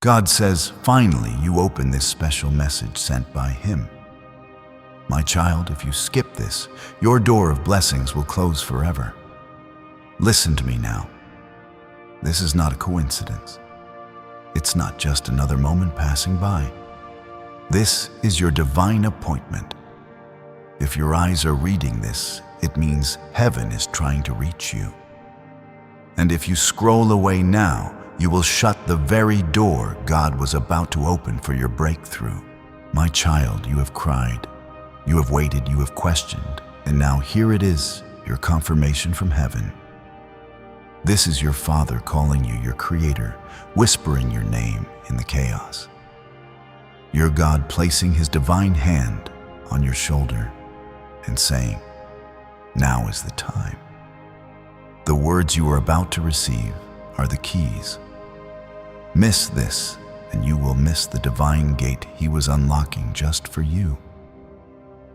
God says, finally, you open this special message sent by Him. My child, if you skip this, your door of blessings will close forever. Listen to me now. This is not a coincidence. It's not just another moment passing by. This is your divine appointment. If your eyes are reading this, it means heaven is trying to reach you. And if you scroll away now, you will shut the very door God was about to open for your breakthrough. My child, you have cried, you have waited, you have questioned, and now here it is, your confirmation from heaven. This is your Father calling you, your Creator, whispering your name in the chaos. Your God placing His divine hand on your shoulder and saying, now is the time. The words you are about to receive are the keys. Miss this, and you will miss the divine gate He was unlocking just for you.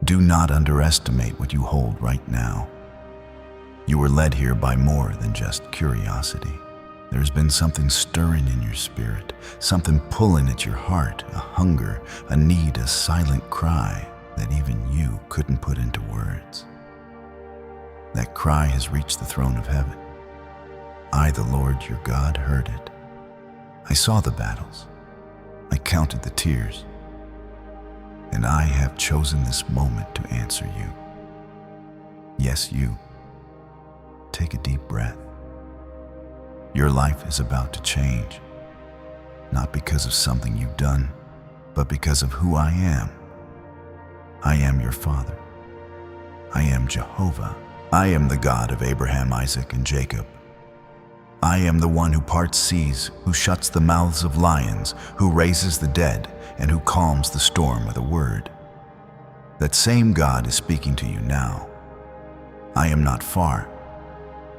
Do not underestimate what you hold right now. You were led here by more than just curiosity. There's been something stirring in your spirit, something pulling at your heart, a hunger, a need, a silent cry that even you couldn't put into words. That cry has reached the throne of heaven. I, the Lord your God, heard it. I saw the battles. I counted the tears. And I have chosen this moment to answer you. Yes, you. Take a deep breath. Your life is about to change, not because of something you've done, but because of who I am. I am your Father. I am Jehovah. I am the God of Abraham, Isaac, and Jacob. I am the one who parts seas, who shuts the mouths of lions, who raises the dead, and who calms the storm with a word. That same God is speaking to you now. I am not far.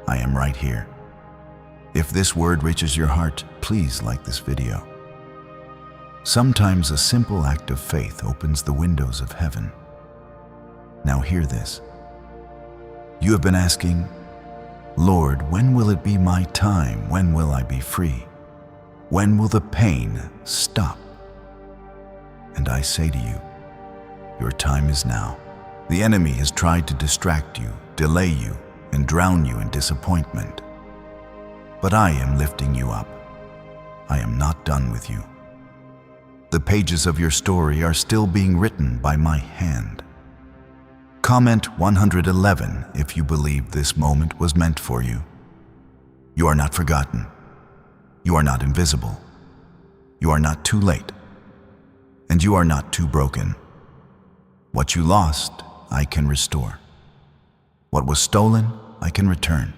I am right here. If this word reaches your heart, please like this video. Sometimes a simple act of faith opens the windows of heaven. Now hear this. You have been asking, Lord, when will it be my time? When will I be free? When will the pain stop? And I say to you, your time is now. The enemy has tried to distract you, delay you, and drown you in disappointment. But I am lifting you up. I am not done with you. The pages of your story are still being written by my hand. Comment 111 if you believe this moment was meant for you. You are not forgotten. You are not invisible. You are not too late. And you are not too broken. What you lost, I can restore. What was stolen, I can return.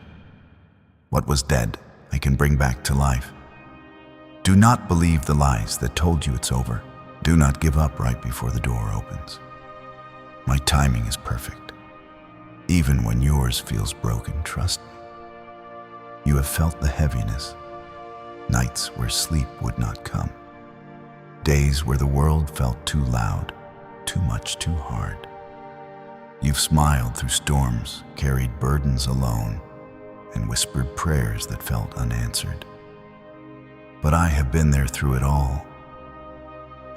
What was dead, I can bring back to life. Do not believe the lies that told you it's over. Do not give up right before the door opens. My timing is perfect. Even when yours feels broken, trust me. You have felt the heaviness, nights where sleep would not come, days where the world felt too loud, too much too hard. You've smiled through storms, carried burdens alone, and whispered prayers that felt unanswered. But I have been there through it all.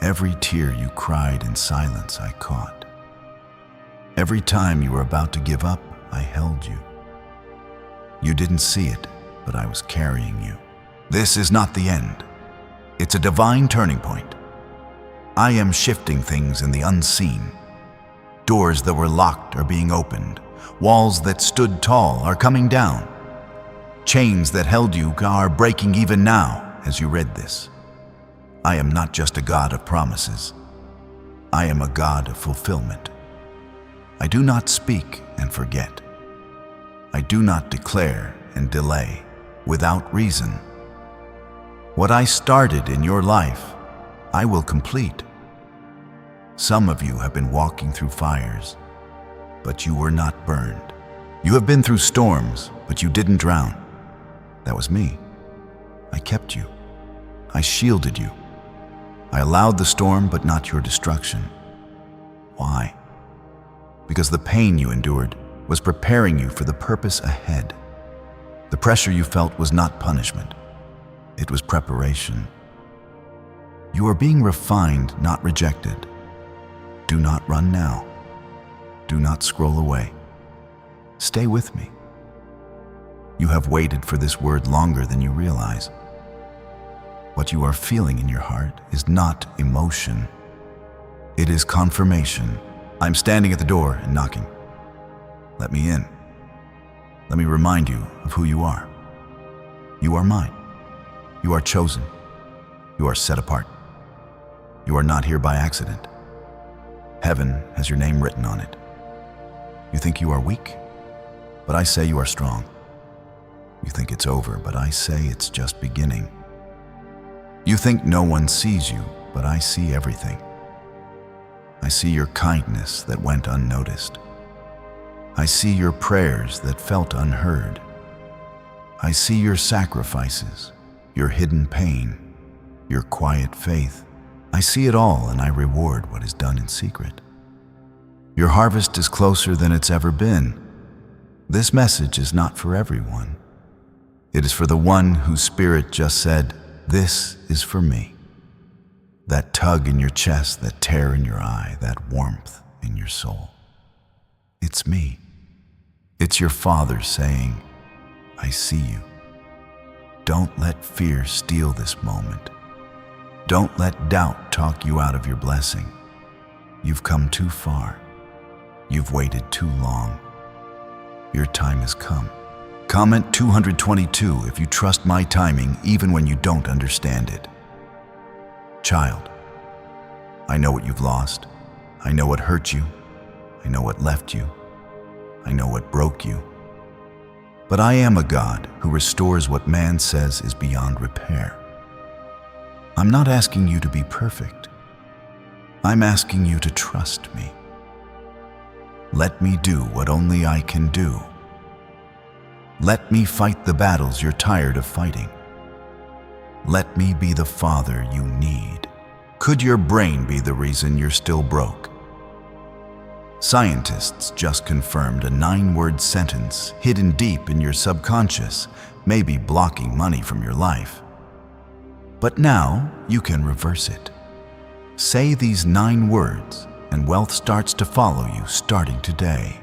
Every tear you cried in silence, I caught. Every time you were about to give up, I held you. You didn't see it, but I was carrying you. This is not the end. It's a divine turning point. I am shifting things in the unseen. Doors that were locked are being opened. Walls that stood tall are coming down. Chains that held you are breaking even now as you read this. I am not just a God of promises. I am a God of fulfillment. I do not speak and forget. I do not declare and delay without reason. What I started in your life, I will complete. Some of you have been walking through fires, but you were not burned. You have been through storms, but you didn't drown. That was me. I kept you. I shielded you. I allowed the storm, but not your destruction. Why? Because the pain you endured was preparing you for the purpose ahead. The pressure you felt was not punishment. It was preparation. You are being refined, not rejected. Do not run now. Do not scroll away. Stay with me. You have waited for this word longer than you realize. What you are feeling in your heart is not emotion. It is confirmation. I'm standing at the door and knocking. Let me in. Let me remind you of who you are. You are mine. You are chosen. You are set apart. You are not here by accident. Heaven has your name written on it. You think you are weak, but I say you are strong. You think it's over, but I say it's just beginning. You think no one sees you, but I see everything. I see your kindness that went unnoticed. I see your prayers that felt unheard. I see your sacrifices, your hidden pain, your quiet faith. I see it all, and I reward what is done in secret. Your harvest is closer than it's ever been. This message is not for everyone. It is for the one whose spirit just said, "This is for me." That tug in your chest, that tear in your eye, that warmth in your soul. It's me. It's your Father saying, "I see you." Don't let fear steal this moment. Don't let doubt talk you out of your blessing. You've come too far. You've waited too long. Your time has come. Comment 222 if you trust my timing even when you don't understand it. Child, I know what you've lost. I know what hurt you. I know what left you. I know what broke you. But I am a God who restores what man says is beyond repair. I'm not asking you to be perfect. I'm asking you to trust me. Let me do what only I can do. Let me fight the battles you're tired of fighting. Let me be the father you need. Could your brain be the reason you're still broke? Scientists just confirmed a 9-word sentence hidden deep in your subconscious may be blocking money from your life. But now you can reverse it. Say these 9 words and wealth starts to follow you starting today.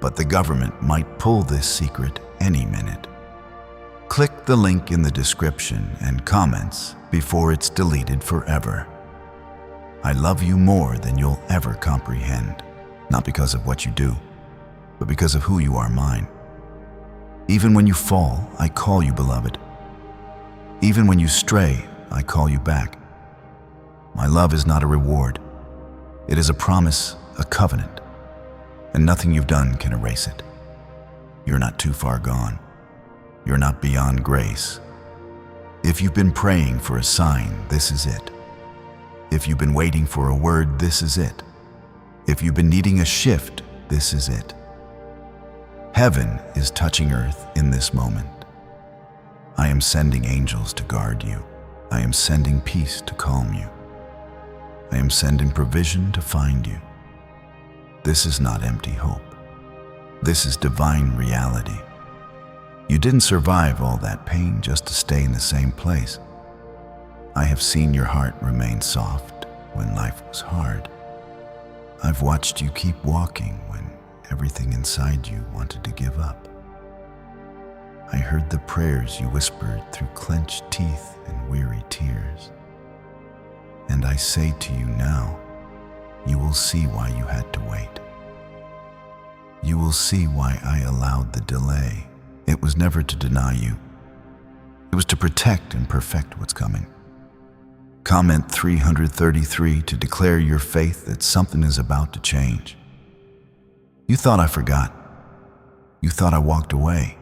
But the government might pull this secret any minute. Click the link in the description and comments before it's deleted forever. I love you more than you'll ever comprehend, not because of what you do, but because of who you are mine. Even when you fall, I call you beloved. Even when you stray, I call you back. My love is not a reward. It is a promise, a covenant, and nothing you've done can erase it. You're not too far gone. You're not beyond grace. If you've been praying for a sign, this is it. If you've been waiting for a word, this is it. If you've been needing a shift, this is it. Heaven is touching earth in this moment. I am sending angels to guard you. I am sending peace to calm you. I am sending provision to find you. This is not empty hope. This is divine reality. You didn't survive all that pain just to stay in the same place. I have seen your heart remain soft when life was hard. I've watched you keep walking when everything inside you wanted to give up. I heard the prayers you whispered through clenched teeth and weary tears. And I say to you now, you will see why you had to wait. You will see why I allowed the delay. It was never to deny you. It was to protect and perfect what's coming. Comment 333 to declare your faith that something is about to change. You thought I forgot. You thought I walked away.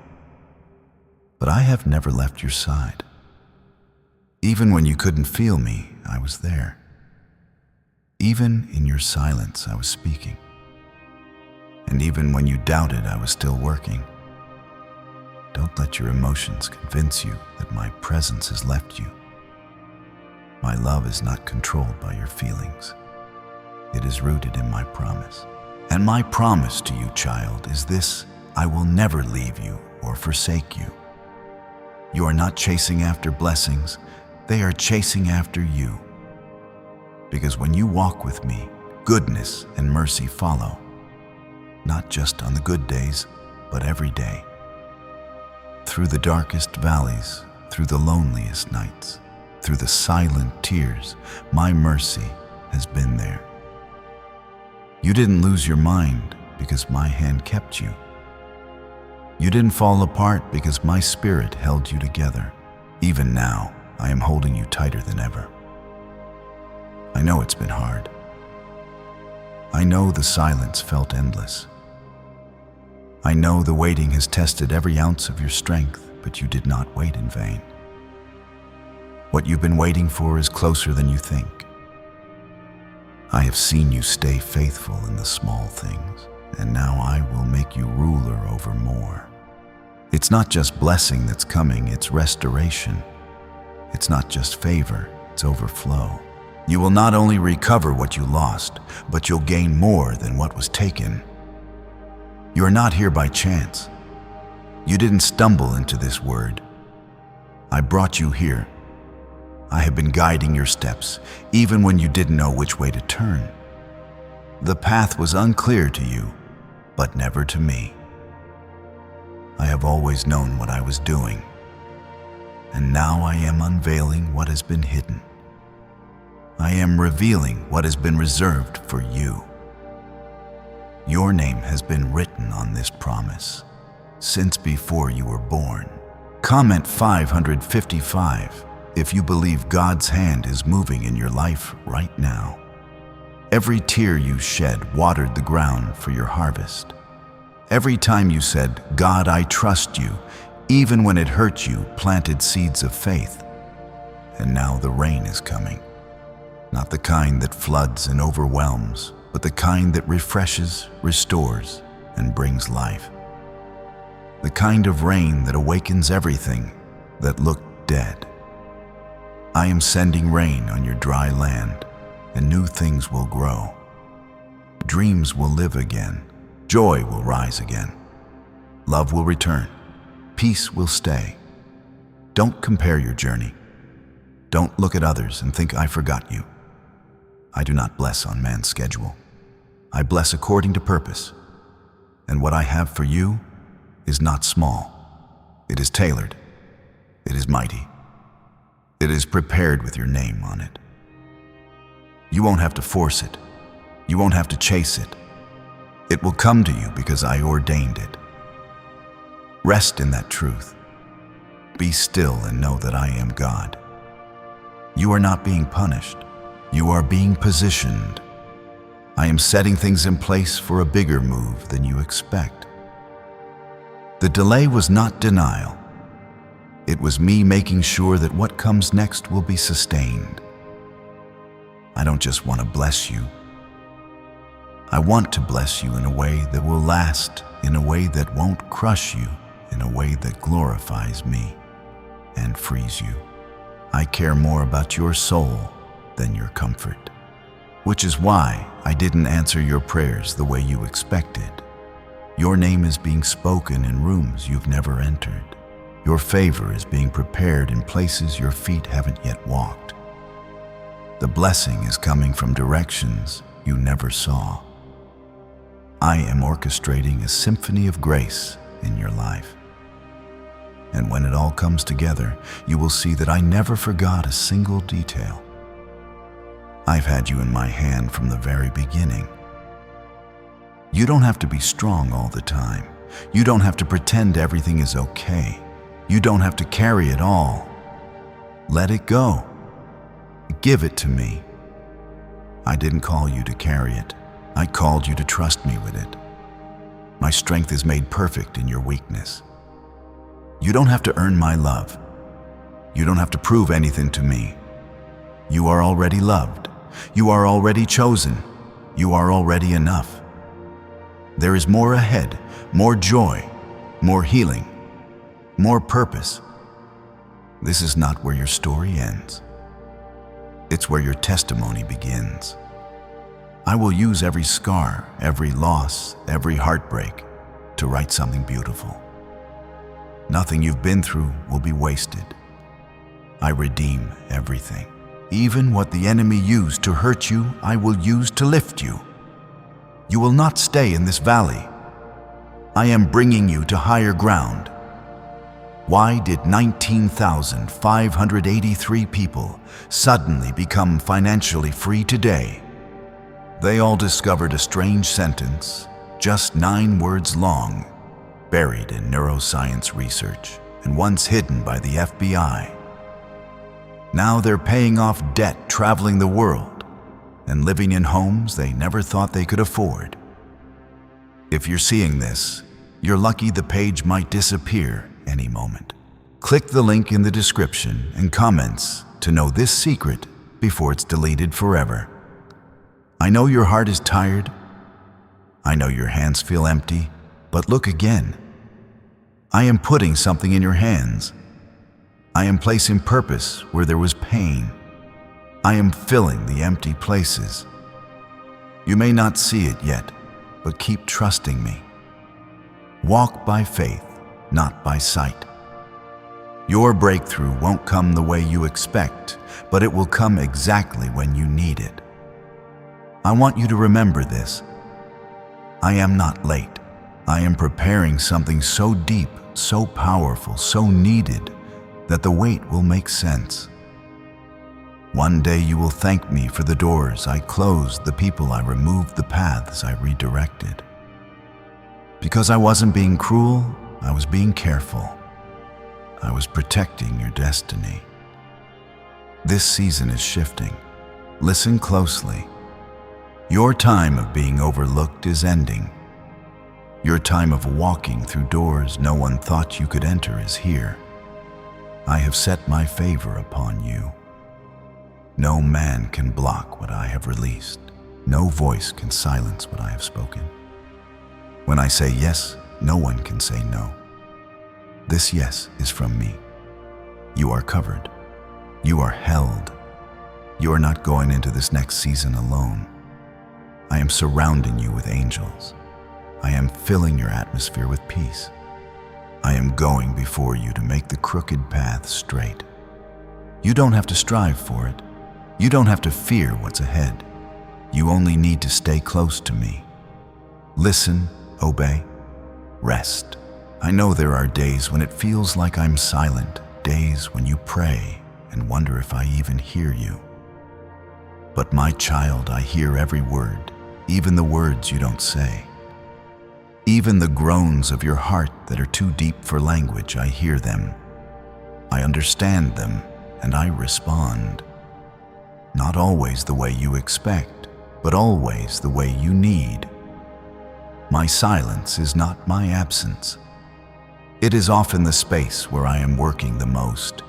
But I have never left your side. Even when you couldn't feel me, I was there. Even in your silence, I was speaking. And even when you doubted, I was still working. Don't let your emotions convince you that my presence has left you. My love is not controlled by your feelings. It is rooted in my promise. And my promise to you, child, is this: I will never leave you or forsake you. You are not chasing after blessings. They are chasing after you. Because when you walk with me, goodness and mercy follow, not just on the good days, but every day. Through the darkest valleys, through the loneliest nights, through the silent tears, my mercy has been there. You didn't lose your mind because my hand kept you. You didn't fall apart because my spirit held you together. Even now, I am holding you tighter than ever. I know it's been hard. I know the silence felt endless. I know the waiting has tested every ounce of your strength, but you did not wait in vain. What you've been waiting for is closer than you think. I have seen you stay faithful in the small things, and now I will make you ruler over more. It's not just blessing that's coming, it's restoration. It's not just favor, it's overflow. You will not only recover what you lost, but you'll gain more than what was taken. You are not here by chance. You didn't stumble into this word. I brought you here. I have been guiding your steps, even when you didn't know which way to turn. The path was unclear to you, but never to me. I have always known what I was doing, and now I am unveiling what has been hidden. I am revealing what has been reserved for you. Your name has been written on this promise since before you were born. Comment 555 if you believe God's hand is moving in your life right now. Every tear you shed watered the ground for your harvest. Every time you said, "God, I trust you," even when it hurt you, planted seeds of faith. And now the rain is coming. Not the kind that floods and overwhelms, but the kind that refreshes, restores, and brings life. The kind of rain that awakens everything that looked dead. I am sending rain on your dry land, and new things will grow. Dreams will live again. Joy will rise again. Love will return. Peace will stay. Don't compare your journey. Don't look at others and think I forgot you. I do not bless on man's schedule. I bless according to purpose. And what I have for you is not small. It is tailored. It is mighty. It is prepared with your name on it. You won't have to force it. You won't have to chase it. It will come to you because I ordained it. Rest in that truth. Be still and know that I am God. You are not being punished. You are being positioned. I am setting things in place for a bigger move than you expect. The delay was not denial. It was me making sure that what comes next will be sustained. I don't just want to bless you. I want to bless you in a way that will last, in a way that won't crush you, in a way that glorifies me and frees you. I care more about your soul than your comfort, which is why I didn't answer your prayers the way you expected. Your name is being spoken in rooms you've never entered. Your favor is being prepared in places your feet haven't yet walked. The blessing is coming from directions you never saw. I am orchestrating a symphony of grace in your life. And when it all comes together, you will see that I never forgot a single detail. I've had you in my hand from the very beginning. You don't have to be strong all the time. You don't have to pretend everything is okay. You don't have to carry it all. Let it go. Give it to me. I didn't call you to carry it. I called you to trust me with it. My strength is made perfect in your weakness. You don't have to earn my love. You don't have to prove anything to me. You are already loved. You are already chosen. You are already enough. There is more ahead, more joy, more healing, more purpose. This is not where your story ends. It's where your testimony begins. I will use every scar, every loss, every heartbreak to write something beautiful. Nothing you've been through will be wasted. I redeem everything. Even what the enemy used to hurt you, I will use to lift you. You will not stay in this valley. I am bringing you to higher ground. Why did 19,583 people suddenly become financially free today? They all discovered a strange sentence, just 9 words long, buried in neuroscience research and once hidden by the FBI. Now they're paying off debt, traveling the world, and living in homes they never thought they could afford. If you're seeing this, you're lucky the page might disappear any moment. Click the link in the description and comments to know this secret before it's deleted forever. I know your heart is tired. I know your hands feel empty, but look again. I am putting something in your hands. I am placing purpose where there was pain. I am filling the empty places. You may not see it yet, but keep trusting me. Walk by faith, not by sight. Your breakthrough won't come the way you expect, but it will come exactly when you need it. I want you to remember this. I am not late. I am preparing something so deep, so powerful, so needed, that the wait will make sense. One day you will thank me for the doors I closed, the people I removed, the paths I redirected. Because I wasn't being cruel, I was being careful. I was protecting your destiny. This season is shifting. Listen closely. Your time of being overlooked is ending. Your time of walking through doors no one thought you could enter is here. I have set my favor upon you. No man can block what I have released. No voice can silence what I have spoken. When I say yes, no one can say no. This yes is from me. You are covered. You are held. You are not going into this next season alone. I am surrounding you with angels. I am filling your atmosphere with peace. I am going before you to make the crooked path straight. You don't have to strive for it. You don't have to fear what's ahead. You only need to stay close to me. Listen, obey, rest. I know there are days when it feels like I'm silent, days when you pray and wonder if I even hear you. But my child, I hear every word, even the words you don't say. Even the groans of your heart that are too deep for language, I hear them. I understand them, and I respond. Not always the way you expect, but always the way you need. My silence is not my absence. It is often the space where I am working the most.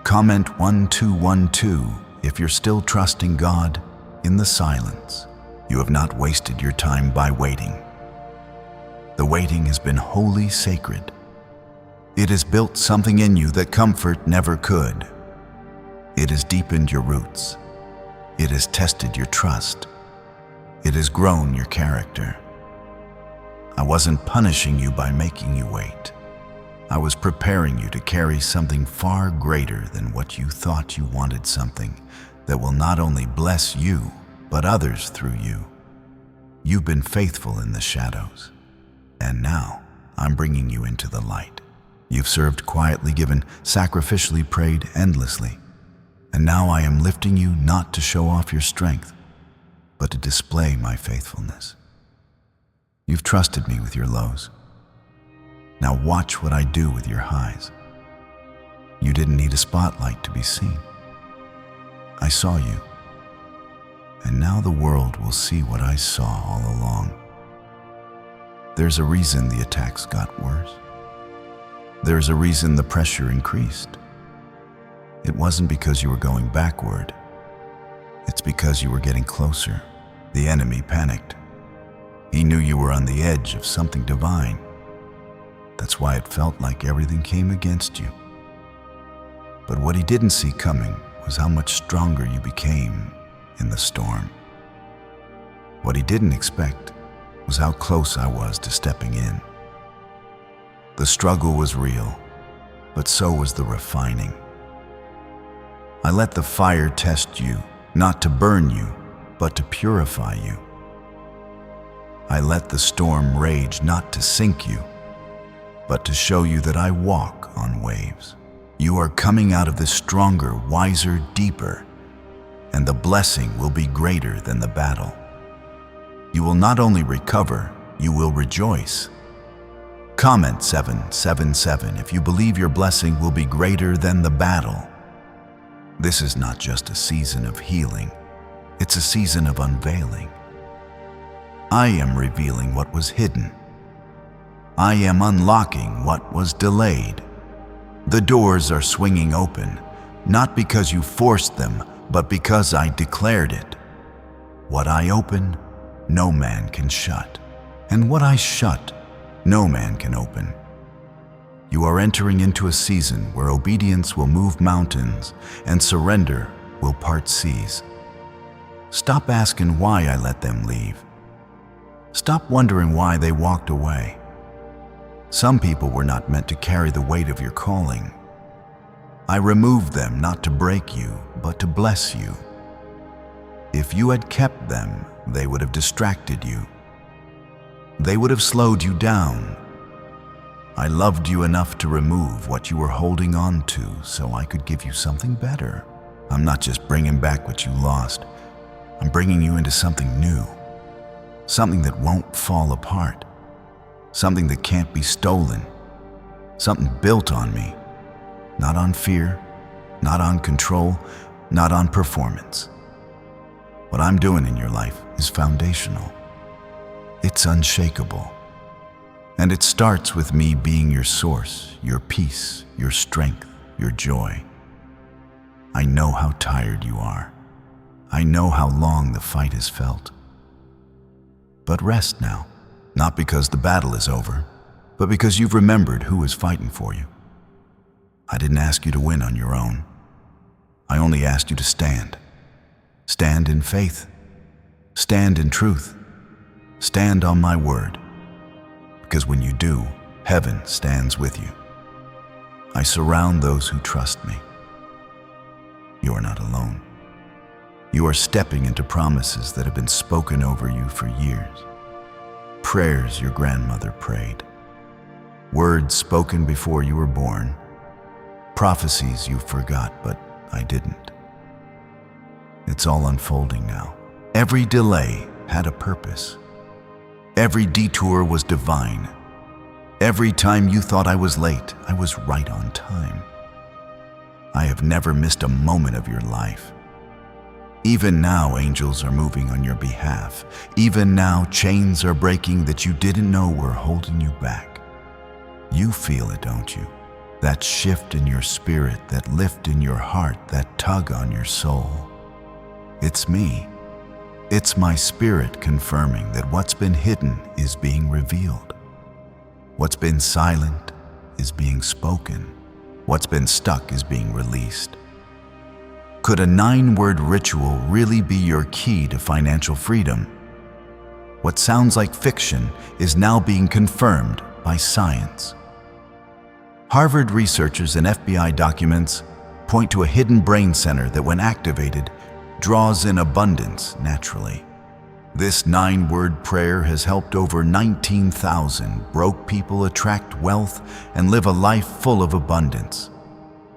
Comment 1212 if you're still trusting God in the silence. You have not wasted your time by waiting. The waiting has been wholly sacred. It has built something in you that comfort never could. It has deepened your roots. It has tested your trust. It has grown your character. I wasn't punishing you by making you wait. I was preparing you to carry something far greater than what you thought you wanted, something that will not only bless you, but others through you. You've been faithful in the shadows, and now I'm bringing you into the light. You've served quietly, given, sacrificially, prayed endlessly, and now I am lifting you not to show off your strength, but to display my faithfulness. You've trusted me with your lows. Now watch what I do with your highs. You didn't need a spotlight to be seen. I saw you, and now the world will see what I saw all along. There's a reason the attacks got worse. There's a reason the pressure increased. It wasn't because you were going backward. It's because you were getting closer. The enemy panicked. He knew you were on the edge of something divine. That's why it felt like everything came against you. But what he didn't see coming was how much stronger you became in the storm. What he didn't expect was how close I was to stepping in. The struggle was real, but so was the refining. I let the fire test you, not to burn you, but to purify you. I let the storm rage not to sink you, but to show you that I walk on waves. You are coming out of this stronger, wiser, deeper, and the blessing will be greater than the battle. You will not only recover, you will rejoice. Comment 777 if you believe your blessing will be greater than the battle. This is not just a season of healing, it's a season of unveiling. I am revealing what was hidden. I am unlocking what was delayed. The doors are swinging open, not because you forced them, but because I declared it. What I open, no man can shut, and what I shut, no man can open. You are entering into a season where obedience will move mountains and surrender will part seas. Stop asking why I let them leave. Stop wondering why they walked away. Some people were not meant to carry the weight of your calling. I removed them not to break you, but to bless you. If you had kept them, they would have distracted you. They would have slowed you down. I loved you enough to remove what you were holding on to so I could give you something better. I'm not just bringing back what you lost. I'm bringing you into something new. Something that won't fall apart. Something that can't be stolen. Something built on me. Not on fear, not on control, not on performance. What I'm doing in your life is foundational. It's unshakable. And it starts with me being your source, your peace, your strength, your joy. I know how tired you are. I know how long the fight has felt. But rest now, not because the battle is over, but because you've remembered who is fighting for you. I didn't ask you to win on your own. I only asked you to stand. Stand in faith. Stand in truth. Stand on my word. Because when you do, heaven stands with you. I surround those who trust me. You are not alone. You are stepping into promises that have been spoken over you for years. Prayers your grandmother prayed. Words spoken before you were born. Prophecies you forgot, but I didn't. It's all unfolding now. Every delay had a purpose. Every detour was divine. Every time you thought I was late, I was right on time. I have never missed a moment of your life. Even now, angels are moving on your behalf. Even now, chains are breaking that you didn't know were holding you back. You feel it, don't you? That shift in your spirit, that lift in your heart, that tug on your soul. It's me. It's my spirit confirming that what's been hidden is being revealed. What's been silent is being spoken. What's been stuck is being released. Could a 9-word ritual really be your key to financial freedom? What sounds like fiction is now being confirmed by science. Harvard researchers and FBI documents point to a hidden brain center that, when activated, draws in abundance naturally. This 9-word prayer has helped over 19,000 broke people attract wealth and live a life full of abundance.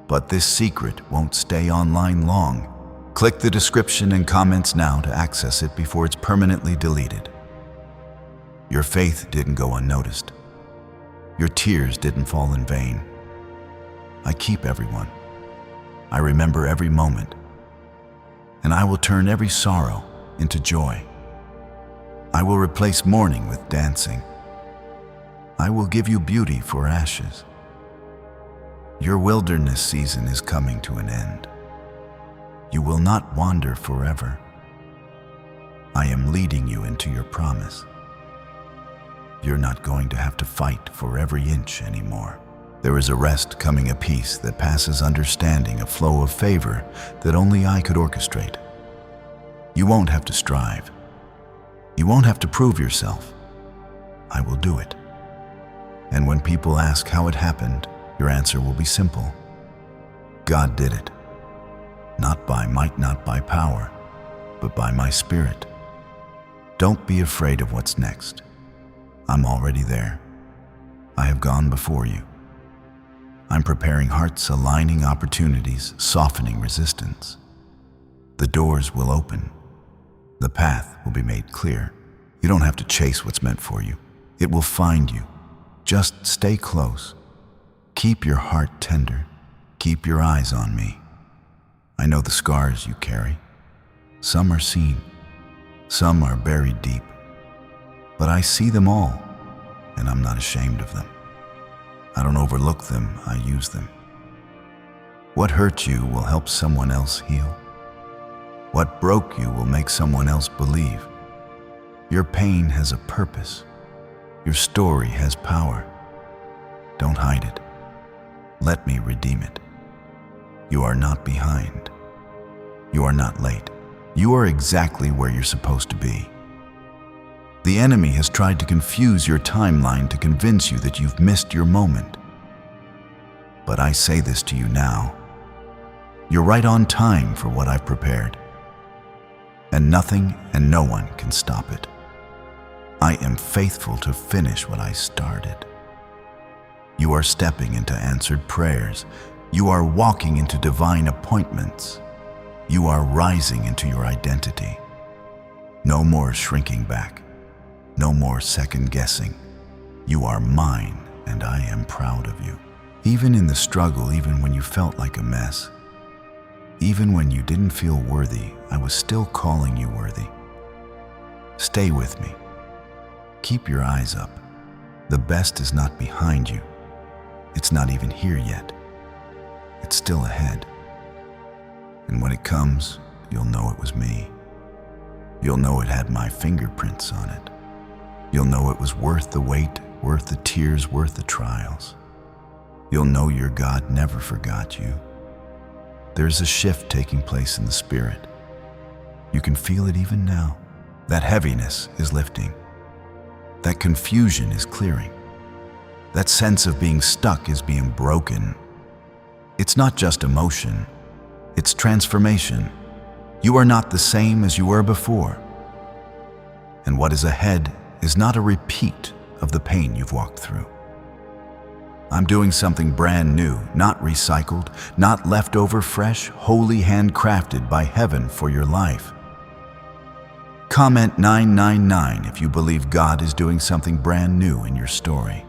But this secret won't stay online long. Click the description and comments now to access it before it's permanently deleted. Your faith didn't go unnoticed. Your tears didn't fall in vain. I keep everyone. I remember every moment. And I will turn every sorrow into joy. I will replace mourning with dancing. I will give you beauty for ashes. Your wilderness season is coming to an end. You will not wander forever. I am leading you into your promise. You're not going to have to fight for every inch anymore. There is a rest coming, a peace that passes understanding, a flow of favor that only I could orchestrate. You won't have to strive. You won't have to prove yourself. I will do it. And when people ask how it happened, your answer will be simple. God did it. not by might, not by power, but by my Spirit. Don't be afraid of what's next. I'm already there. I have gone before you. I'm preparing hearts, aligning opportunities, softening resistance. The doors will open. The path will be made clear. You don't have to chase what's meant for you. It will find you. Just stay close. Keep your heart tender. Keep your eyes on me. I know the scars you carry. Some are seen. Some are buried deep. But I see them all, and I'm not ashamed of them. I don't overlook them, I use them. What hurt you will help someone else heal. What broke you will make someone else believe. Your pain has a purpose. Your story has power. Don't hide it. Let me redeem it. You are not behind. You are not late. You are exactly where you're supposed to be. The enemy has tried to confuse your timeline to convince you that you've missed your moment. But I say this to you now. You're right on time for what I've prepared. And nothing and no one can stop it. I am faithful to finish what I started. You are stepping into answered prayers. You are walking into divine appointments. You are rising into your identity. No more shrinking back. No more second guessing. You are mine, and I am proud of you. Even in the struggle, even when you felt like a mess, even when you didn't feel worthy, I was still calling you worthy. Stay with me. Keep your eyes up. The best is not behind you. It's not even here yet. It's still ahead. And when it comes, you'll know it was me. You'll know it had my fingerprints on it. You'll know it was worth the wait, worth the tears, worth the trials. You'll know your God never forgot you. There's a shift taking place in the spirit. You can feel it even now. That heaviness is lifting. That confusion is clearing. That sense of being stuck is being broken. It's not just emotion, it's transformation. You are not the same as you were before. And what is ahead is not a repeat of the pain you've walked through. I'm doing something brand new, not recycled, not leftover, fresh, wholly handcrafted by heaven for your life. Comment 999 if you believe God is doing something brand new in your story.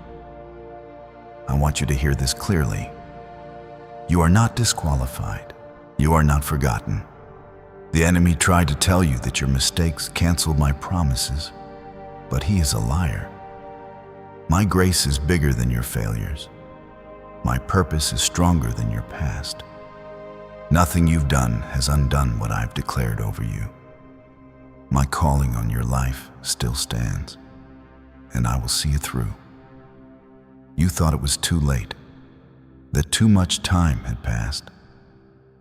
I want you to hear this clearly. You are not disqualified. You are not forgotten. The enemy tried to tell you that your mistakes canceled my promises, but he is a liar. My grace is bigger than your failures. My purpose is stronger than your past. Nothing you've done has undone what I've declared over you. My calling on your life still stands, and I will see you through. You thought it was too late, that too much time had passed,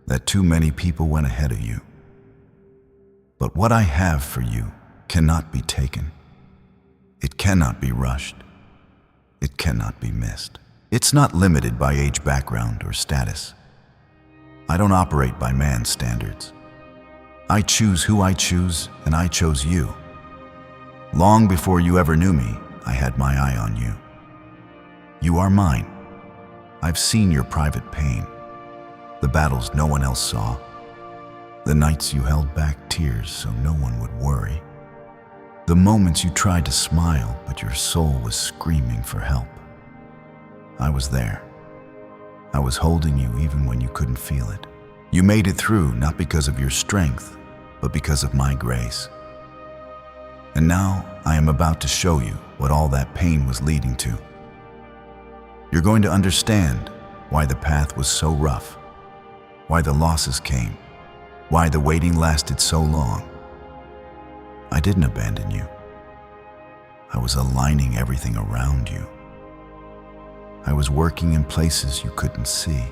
that too many people went ahead of you. But what I have for you cannot be taken. It cannot be rushed. It cannot be missed. It's not limited by age, background, or status. I don't operate by man's standards. I choose who I choose, and I chose you. Long before you ever knew me, I had my eye on you. You are mine. I've seen your private pain, the battles no one else saw, the nights you held back tears so no one would worry, the moments you tried to smile but your soul was screaming for help. I was there. I was holding you even when you couldn't feel it. You made it through not because of your strength, but because of my grace. And now I am about to show you what all that pain was leading to. You're going to understand why the path was so rough, why the losses came, why the waiting lasted so long. I didn't abandon you. I was aligning everything around you. I was working in places you couldn't see,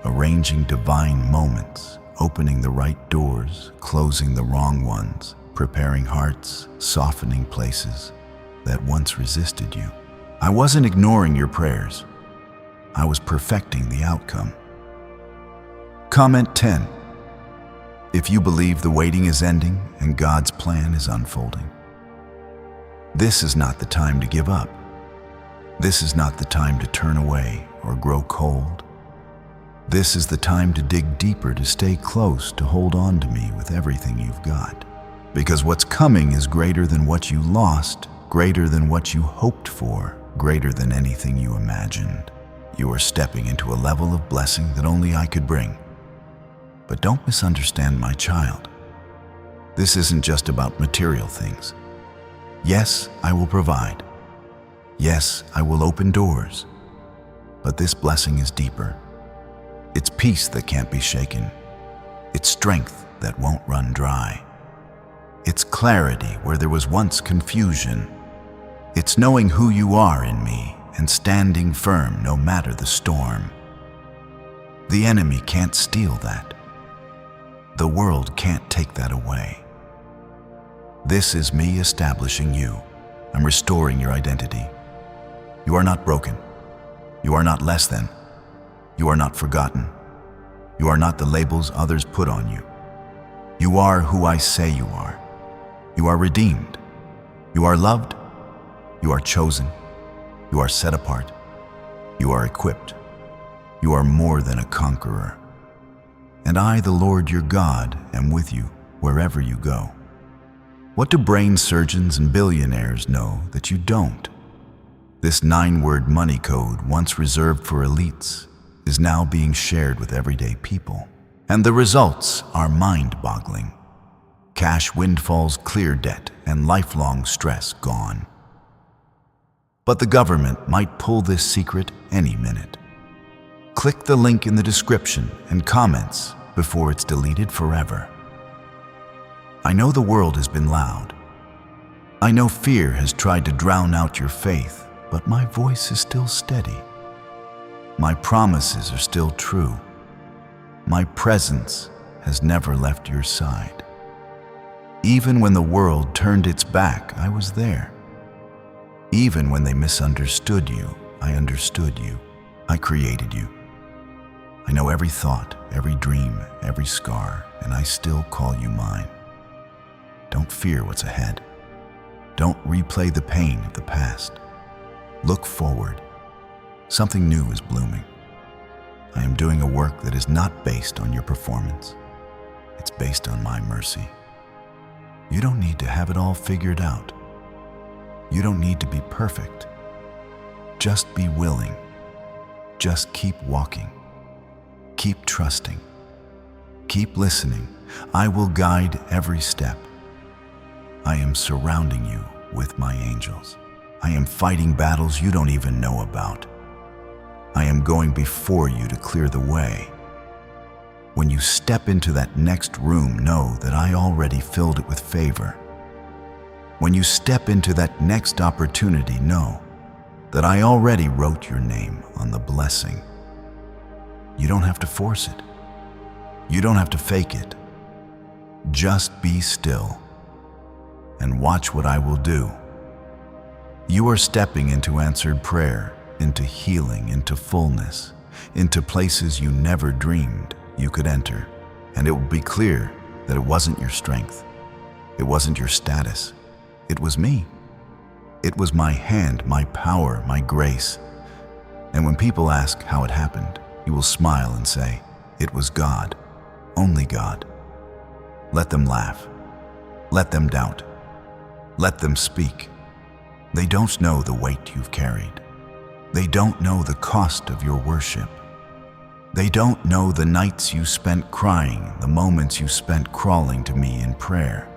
arranging divine moments, opening the right doors, closing the wrong ones, preparing hearts, softening places that once resisted you. I wasn't ignoring your prayers. I was perfecting the outcome. Comment 10 if you believe the waiting is ending and God's plan is unfolding. This is not the time to give up. This is not the time to turn away or grow cold. This is the time to dig deeper, to stay close, to hold on to me with everything you've got. Because what's coming is greater than what you lost, greater than what you hoped for, greater than anything you imagined. You are stepping into a level of blessing that only I could bring. But don't misunderstand, my child. This isn't just about material things. Yes, I will provide. Yes, I will open doors. But this blessing is deeper. It's peace that can't be shaken. It's strength that won't run dry. It's clarity where there was once confusion. It's knowing who you are in me and standing firm no matter the storm. The enemy can't steal that. The world can't take that away. This is me establishing you. I'm restoring your identity. You are not broken. You are not less than. You are not forgotten. You are not the labels others put on you. You are who I say you are. You are redeemed. You are loved. You are chosen. You are set apart. You are equipped. You are more than a conqueror. And I, the Lord your God, am with you wherever you go. What do brain surgeons and billionaires know that you don't? This 9-word money code, once reserved for elites, is now being shared with everyday people. And the results are mind-boggling. Cash windfalls, clear debt, and lifelong stress gone. But the government might pull this secret any minute. Click the link in the description and comments before it's deleted forever. I know the world has been loud. I know fear has tried to drown out your faith, but my voice is still steady. My promises are still true. My presence has never left your side. Even when the world turned its back, I was there. Even when they misunderstood you, I understood you. I created you. I know every thought, every dream, every scar, and I still call you mine. Don't fear what's ahead. Don't replay the pain of the past. Look forward. Something new is blooming. I am doing a work that is not based on your performance. It's based on my mercy. You don't need to have it all figured out. You don't need to be perfect. Just be willing. Just keep walking. Keep trusting. Keep listening. I will guide every step. I am surrounding you with my angels. I am fighting battles you don't even know about. I am going before you to clear the way. When you step into that next room, know that I already filled it with favor. When you step into that next opportunity, know that I already wrote your name on the blessing. You don't have to force it. You don't have to fake it. Just be still and watch what I will do. You are stepping into answered prayer, into healing, into fullness, into places you never dreamed you could enter. And it will be clear that it wasn't your strength. It wasn't your status. It was me. It was my hand, my power, my grace. And when people ask how it happened, you will smile and say, it was God, only God. Let them laugh. Let them doubt. Let them speak. They don't know the weight you've carried. They don't know the cost of your worship. They don't know the nights you spent crying, the moments you spent crawling to me in prayer.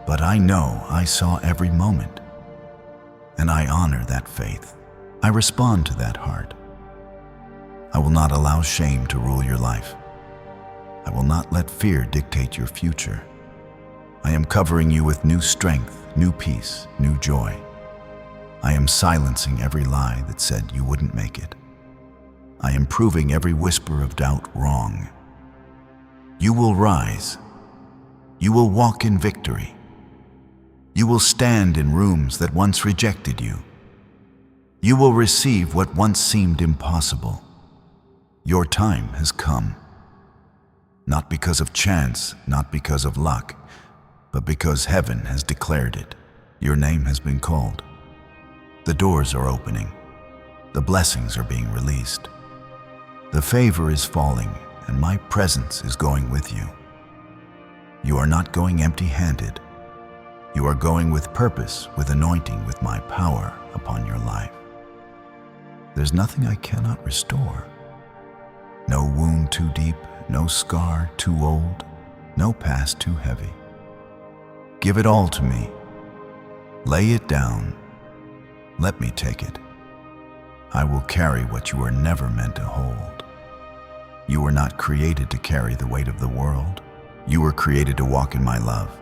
But I know I saw every moment, and I honor that faith. I respond to that heart. I will not allow shame to rule your life. I will not let fear dictate your future. I am covering you with new strength, new peace, new joy. I am silencing every lie that said you wouldn't make it. I am proving every whisper of doubt wrong. You will rise. You will walk in victory. You will stand in rooms that once rejected you. You will receive what once seemed impossible. Your time has come. Not because of chance, not because of luck, but because heaven has declared it. Your name has been called. The doors are opening. The blessings are being released. The favor is falling, and my presence is going with you. You are not going empty-handed. You are going with purpose, with anointing, with my power upon your life. There's nothing I cannot restore. No wound too deep, no scar too old, no past too heavy. Give it all to me. Lay it down. Let me take it. I will carry what you were never meant to hold. You were not created to carry the weight of the world. You were created to walk in my love.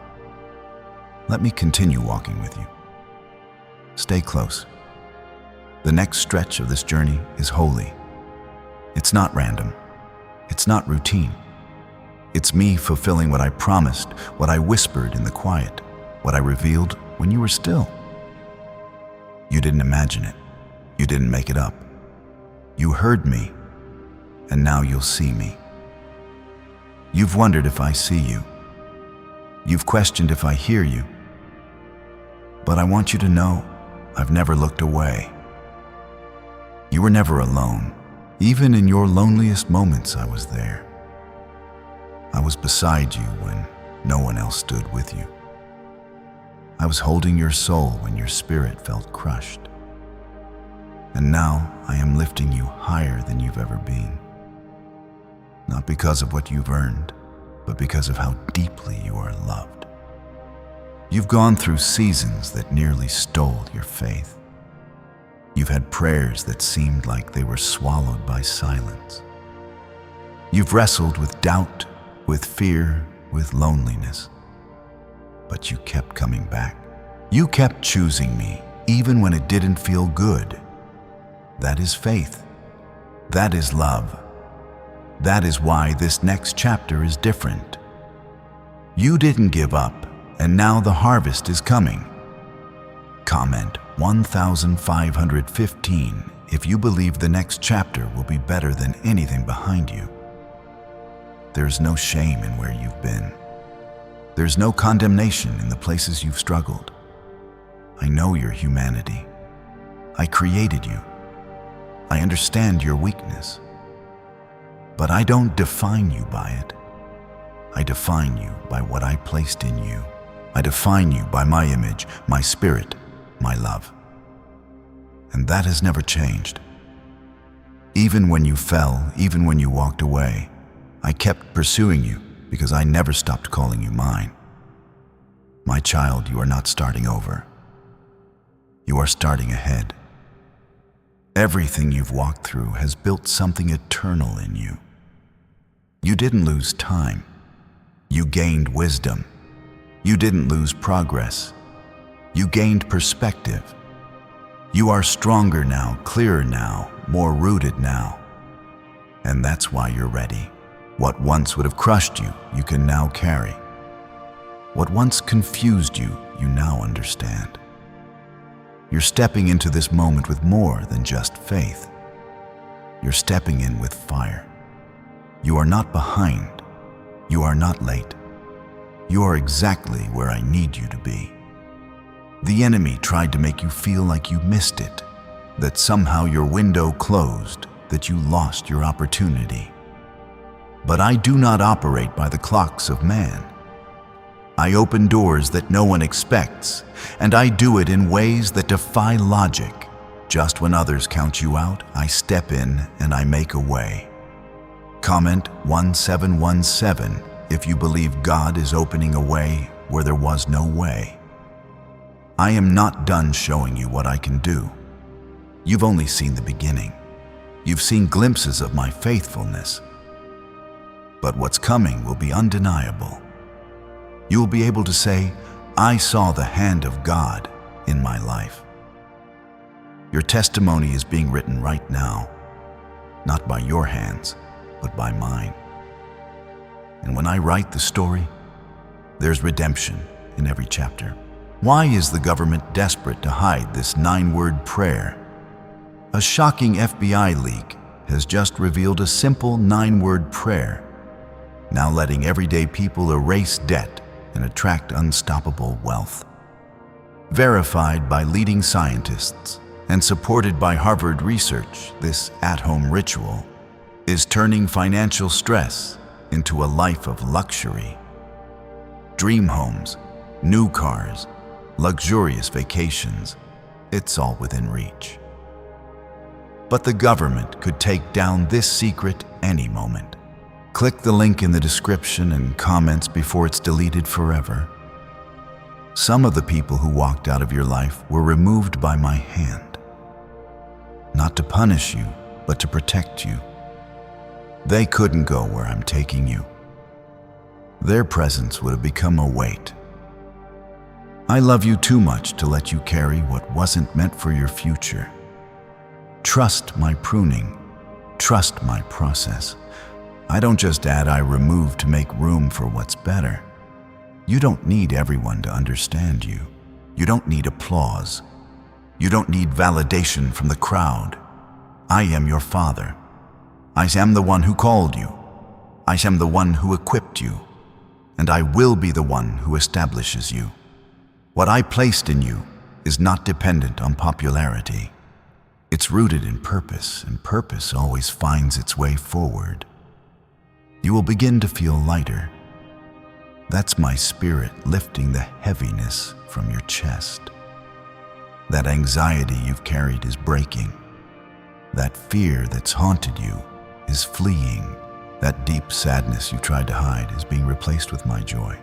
Let me continue walking with you. Stay close. The next stretch of this journey is holy. It's not random. It's not routine. It's me fulfilling what I promised, what I whispered in the quiet, what I revealed when you were still. You didn't imagine it. You didn't make it up. You heard me, and now you'll see me. You've wondered if I see you. You've questioned if I hear you. But I want you to know I've never looked away. You were never alone. Even in your loneliest moments, I was there. I was beside you when no one else stood with you. I was holding your soul when your spirit felt crushed. And now I am lifting you higher than you've ever been. Not because of what you've earned, but because of how deeply you are loved. You've gone through seasons that nearly stole your faith. You've had prayers that seemed like they were swallowed by silence. You've wrestled with doubt, with fear, with loneliness. But you kept coming back. You kept choosing me, even when it didn't feel good. That is faith. That is love. That is why this next chapter is different. You didn't give up, and now the harvest is coming. Comment 1515 if you believe the next chapter will be better than anything behind you. There's no shame in where you've been. There's no condemnation in the places you've struggled. I know your humanity. I created you. I understand your weakness. But I don't define you by it. I define you by what I placed in you. I define you by my image, my spirit, my love. And that has never changed. Even when you fell, even when you walked away, I kept pursuing you because I never stopped calling you mine. My child, you are not starting over. You are starting ahead. Everything you've walked through has built something eternal in you. You didn't lose time. You gained wisdom. You didn't lose progress. You gained perspective. You are stronger now, clearer now, more rooted now. And that's why you're ready. What once would have crushed you, you can now carry. What once confused you, you now understand. You're stepping into this moment with more than just faith. You're stepping in with fire. You are not behind. You are not late. You are exactly where I need you to be. The enemy tried to make you feel like you missed it, that somehow your window closed, that you lost your opportunity. But I do not operate by the clocks of man. I open doors that no one expects, and I do it in ways that defy logic. Just when others count you out, I step in and I make a way. Comment 1717 if you believe God is opening a way where there was no way. I am not done showing you what I can do. You've only seen the beginning. You've seen glimpses of my faithfulness. But what's coming will be undeniable. You will be able to say, I saw the hand of God in my life. Your testimony is being written right now, not by your hands, but by mine. And when I write the story, there's redemption in every chapter. Why is the government desperate to hide this 9-word prayer? A shocking FBI leak has just revealed a simple 9-word prayer. now letting everyday people erase debt and attract unstoppable wealth. Verified by leading scientists and supported by Harvard research, this at-home ritual is turning financial stress into a life of luxury. Dream homes, new cars, luxurious vacations, it's all within reach. But the government could take down this secret any moment. Click the link in the description and comments before it's deleted forever. Some of the people who walked out of your life were removed by my hand. Not to punish you, but to protect you. They couldn't go where I'm taking you. Their presence would have become a weight. I love you too much to let you carry what wasn't meant for your future. Trust my pruning. Trust my process. I don't just add, I remove to make room for what's better. You don't need everyone to understand you. You don't need applause. You don't need validation from the crowd. I am your father. I am the one who called you. I am the one who equipped you. And I will be the one who establishes you. What I placed in you is not dependent on popularity. It's rooted in purpose, and purpose always finds its way forward. You will begin to feel lighter. That's my spirit lifting the heaviness from your chest. That anxiety you've carried is breaking. That fear that's haunted you is fleeing. That deep sadness you tried to hide is being replaced with my joy.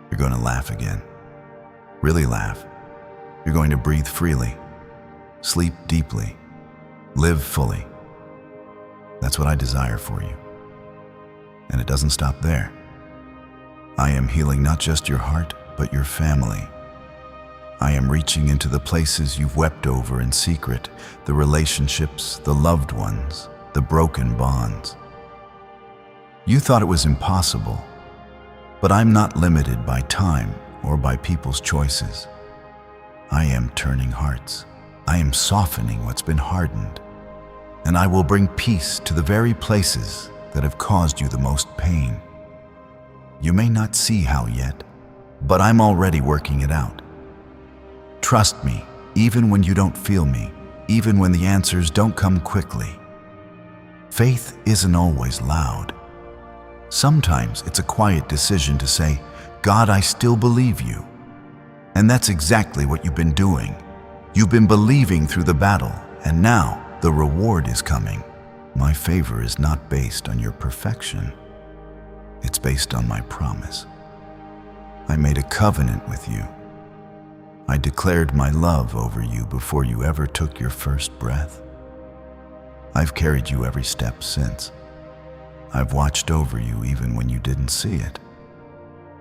You're going to laugh again. Really laugh. You're going to breathe freely. Sleep deeply. Live fully. That's what I desire for you. And it doesn't stop there. I am healing not just your heart, but your family. I am reaching into the places you've wept over in secret, the relationships, the loved ones, the broken bonds. You thought it was impossible, but I'm not limited by time or by people's choices. I am turning hearts. I am softening what's been hardened, and I will bring peace to the very places that have caused you the most pain. You may not see how yet, but I'm already working it out. Trust me, even when you don't feel me, even when the answers don't come quickly. Faith isn't always loud. Sometimes it's a quiet decision to say, God, I still believe you. And that's exactly what you've been doing. You've been believing through the battle, and now the reward is coming. My favor is not based on your perfection. It's based on my promise. I made a covenant with you. I declared my love over you before you ever took your first breath. I've carried you every step since. I've watched over you even when you didn't see it.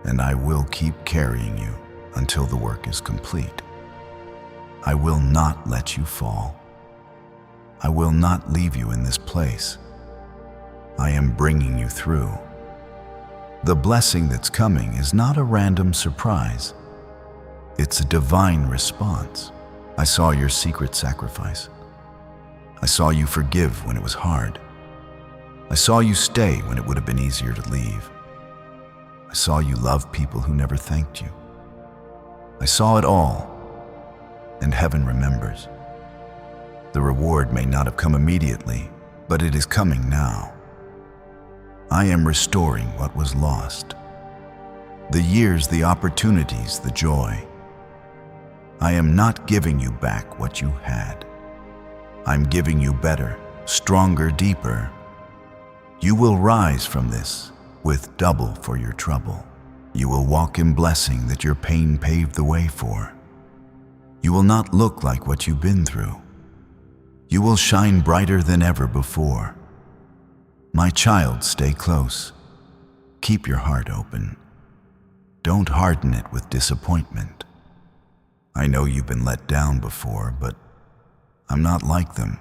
And I will keep carrying you until the work is complete. I will not let you fall. I will not leave you in this place. I am bringing you through. The blessing that's coming is not a random surprise. It's a divine response. I saw your secret sacrifice. I saw you forgive when it was hard. I saw you stay when it would have been easier to leave. I saw you love people who never thanked you. I saw it all, and heaven remembers. The reward may not have come immediately, but it is coming now. I am restoring what was lost. The years, the opportunities, the joy. I am not giving you back what you had. I'm giving you better, stronger, deeper. You will rise from this with double for your trouble. You will walk in blessing that your pain paved the way for. You will not look like what you've been through. You will shine brighter than ever before. My child, stay close. Keep your heart open. Don't harden it with disappointment. I know you've been let down before, but I'm not like them.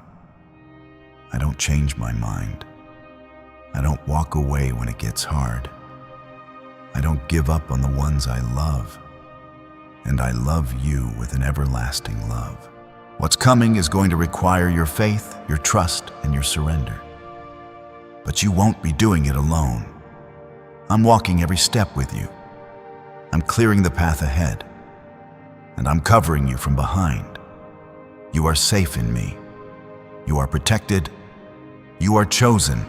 I don't change my mind. I don't walk away when it gets hard. I don't give up on the ones I love. And I love you with an everlasting love. What's coming is going to require your faith, your trust, and your surrender. But you won't be doing it alone. I'm walking every step with you. I'm clearing the path ahead, and I'm covering you from behind. You are safe in me. You are protected. You are chosen.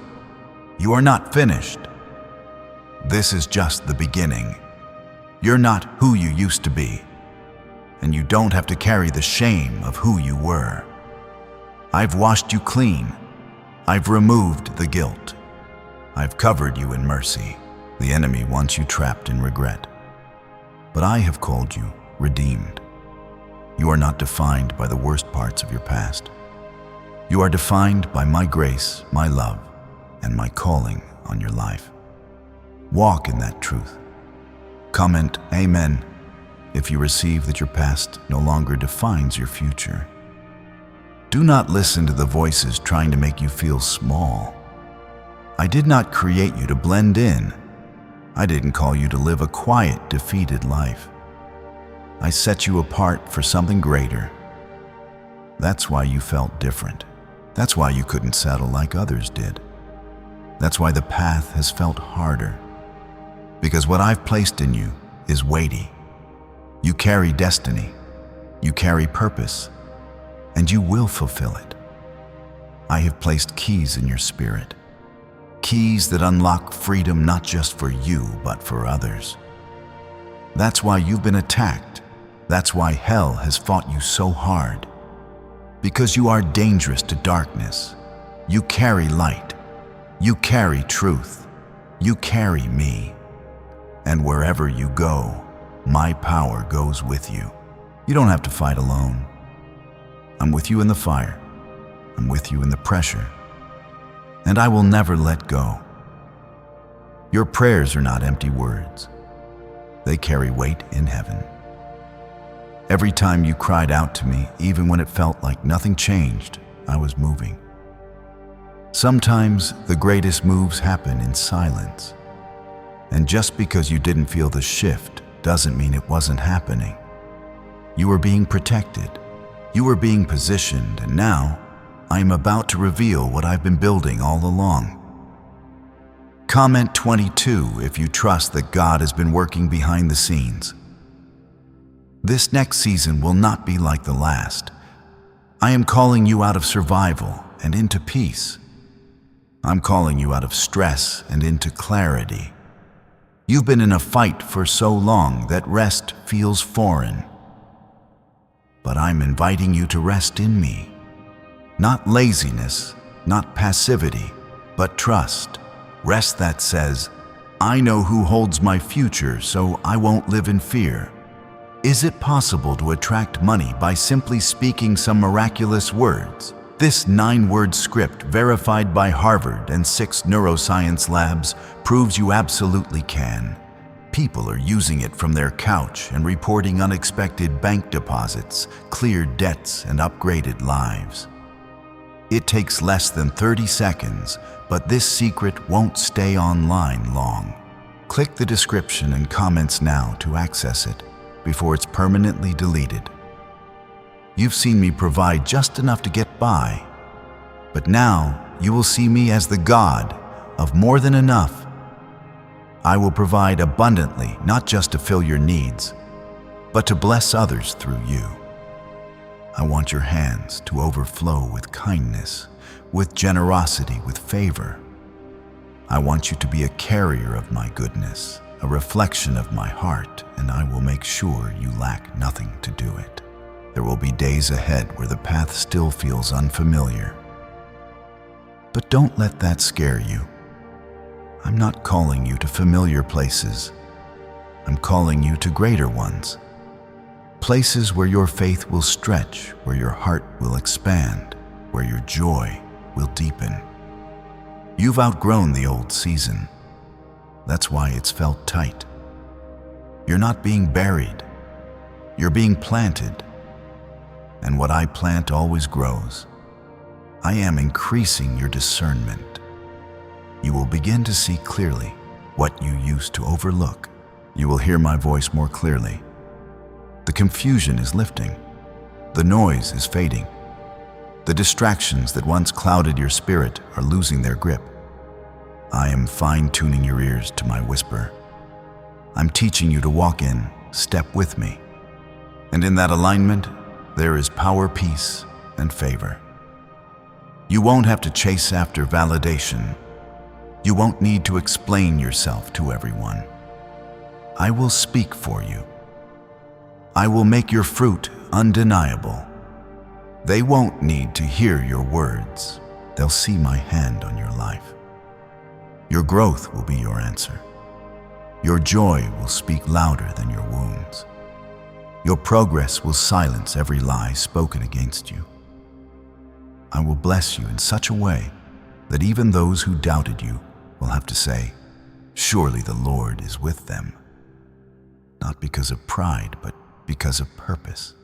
You are not finished. This is just the beginning. You're not who you used to be, and you don't have to carry the shame of who you were. I've washed you clean. I've removed the guilt. I've covered you in mercy. The enemy wants you trapped in regret, but I have called you redeemed. You are not defined by the worst parts of your past. You are defined by my grace, my love, and my calling on your life. Walk in that truth. Comment Amen if you receive that your past no longer defines your future. Do not listen to the voices trying to make you feel small. I did not create you to blend in. I didn't call you to live a quiet, defeated life. I set you apart for something greater. That's why you felt different. That's why you couldn't settle like others did. That's why the path has felt harder. Because what I've placed in you is weighty. You carry destiny. You carry purpose. And you will fulfill it. I have placed keys in your spirit. Keys that unlock freedom not just for you, but for others. That's why you've been attacked. That's why hell has fought you so hard. Because you are dangerous to darkness. You carry light. You carry truth. You carry me. And wherever you go, my power goes with you. You don't have to fight alone. I'm with you in the fire. I'm with you in the pressure. And I will never let go. Your prayers are not empty words. They carry weight in heaven. Every time you cried out to me, even when it felt like nothing changed, I was moving. Sometimes the greatest moves happen in silence. And just because you didn't feel the shift doesn't mean it wasn't happening. You were being protected. You were being positioned, and now I am about to reveal what I've been building all along. Comment 22 if you trust that God has been working behind the scenes. This next season will not be like the last. I am calling you out of survival and into peace. I'm calling you out of stress and into clarity. You've been in a fight for so long that rest feels foreign. But I'm inviting you to rest in me. Not laziness, not passivity, but trust. Rest that says, I know who holds my future, so I won't live in fear. Is it possible to attract money by simply speaking some miraculous words? This 9-word script, verified by Harvard and 6 neuroscience labs, proves you absolutely can. People are using it from their couch and reporting unexpected bank deposits, cleared debts, and upgraded lives. It takes less than 30 seconds, but this secret won't stay online long. Click the description and comments now to access it before it's permanently deleted. You've seen me provide just enough to get by, but now you will see me as the God of more than enough. I will provide abundantly, not just to fill your needs, but to bless others through you. I want your hands to overflow with kindness, with generosity, with favor. I want you to be a carrier of my goodness, a reflection of my heart, and I will make sure you lack nothing to do it. There will be days ahead where the path still feels unfamiliar. But don't let that scare you. I'm not calling you to familiar places. I'm calling you to greater ones. Places where your faith will stretch, where your heart will expand, where your joy will deepen. You've outgrown the old season. That's why it's felt tight. You're not being buried. You're being planted. And what I plant always grows. I am increasing your discernment. You will begin to see clearly what you used to overlook. You will hear my voice more clearly. The confusion is lifting. The noise is fading. The distractions that once clouded your spirit are losing their grip. I am fine-tuning your ears to my whisper. I'm teaching you to walk in step with me. And in that alignment, there is power, peace, and favor. You won't have to chase after validation. You won't need to explain yourself to everyone. I will speak for you. I will make your fruit undeniable. They won't need to hear your words. They'll see my hand on your life. Your growth will be your answer. Your joy will speak louder than your wounds. Your progress will silence every lie spoken against you. I will bless you in such a way that even those who doubted you will have to say, "Surely the Lord is with them." Not because of pride, but because of purpose.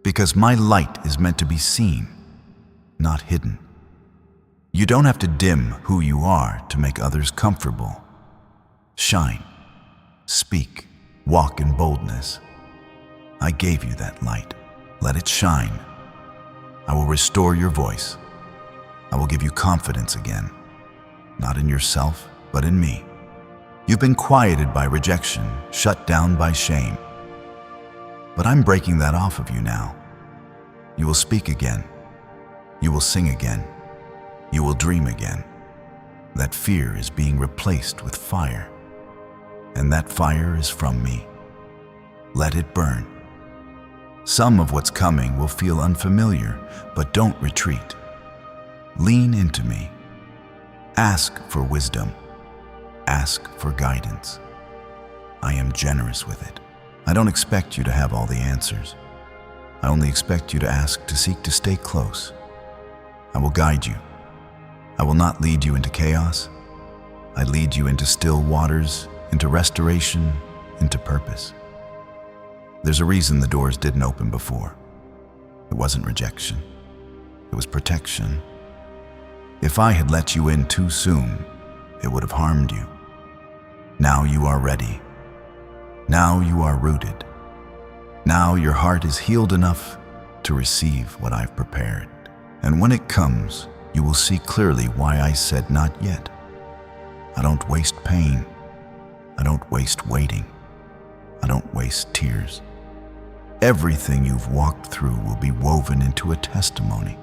Because my light is meant to be seen, not hidden. You don't have to dim who you are to make others comfortable. Shine, speak, walk in boldness. I gave you that light. Let it shine. I will restore your voice. I will give you confidence again, not in yourself, but in me. You've been quieted by rejection, shut down by shame. But I'm breaking that off of you now. You will speak again. You will sing again. You will dream again. That fear is being replaced with fire. And that fire is from me. Let it burn. Some of what's coming will feel unfamiliar, but don't retreat. Lean into me. Ask for wisdom. Ask for guidance. I am generous with it. I don't expect you to have all the answers. I only expect you to ask, to seek to stay close. I will guide you. I will not lead you into chaos. I lead you into still waters, into restoration, into purpose. There's a reason the doors didn't open before. It wasn't rejection. It was protection. If I had let you in too soon, it would have harmed you. Now you are ready. Now you are rooted. Now your heart is healed enough to receive what I've prepared. And when it comes, you will see clearly why I said not yet. I don't waste pain. I don't waste waiting. I don't waste tears. Everything you've walked through will be woven into a testimony